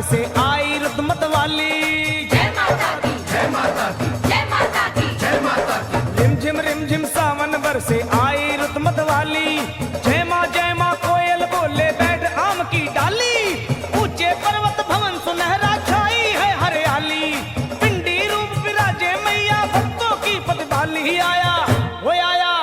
से आई रुतमत वाली। जय माता दी, जय माता दी, जय माता दी, जय माता दी। रिमझिम सावन बरसे आई रुतमत वाली। जय माँ कोयल बोले बैठ आम की डाली। ऊंचे पर्वत भवन सुनहरा छाई है हरियाली। पिंडी रूप विराजे मैया भक्तों की प्रतिभाली। आया वो आया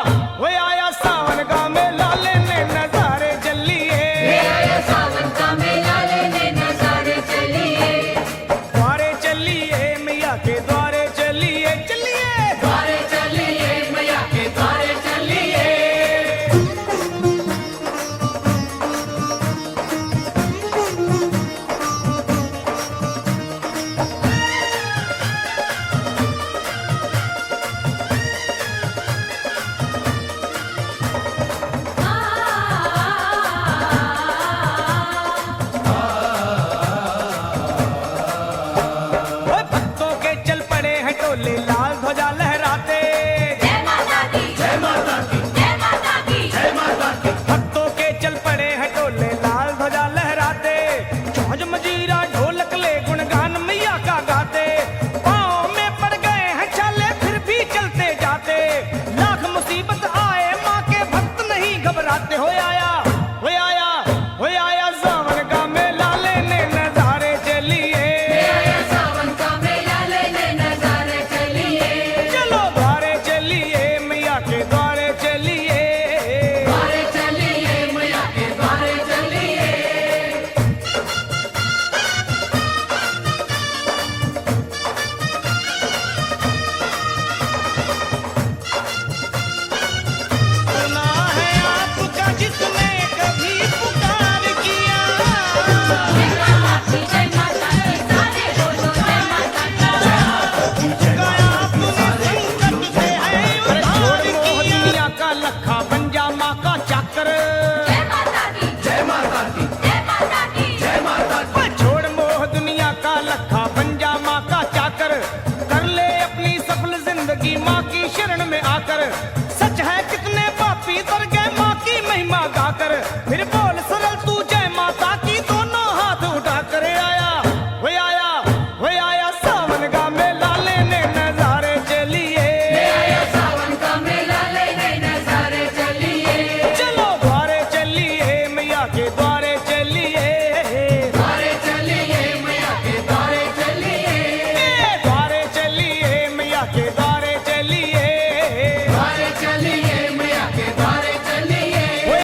वो आया सावन का मेला लेने नजारे चलिए। आया सावन का मेला लेने नजारे चलिए। द्वारे चलिए मैया के द्वारे चलिए चलिए। द्वारे चलिए मैया के द्वारे चलिए। भक्तों के चल पड़े हैं टोले लाल ध्वजा लहराते। जय माता दी, जय माता दी, जय माता दी, जय माता दी। भक्तों के चल पड़े हैं टोले लाल ध्वजा लहराते। छौज मजीरा ढोलक ले गुणगान मैया का गाते। पाँव में पड़ गए हैं छाले फिर भी चलते जाते। लाख मुसीबत आए माँ के भक्त नहीं घबराते। हो आया हो आया हो आया सावन का मेला लेने नजारे चलिए। आया सावन का मेला लेने नजारे चलिए। चलो द्वारे चलिए मैया के द्वारे चलिए। द्वारे चलिए मैया के द्वारे चलिए। सुना है आपका जिसने कभी पुकार किया। जय माता दी, जय माता दी, सारे बोलो जय माता दी। गया आपने संकट से है उद्धार किया। दुनिया का लखा बन जा माँ का चाकर। जय माता दी, जय माता दी, जय माता दी, जय माता दी। छोड़ मोह दुनिया का लखा बन जा माँ का चाकर। कर ले अपनी सफल जिंदगी माँ की शरण में आकर। सच है कितने पापी तर गए माँ की महिमा गाकर। फिर बोल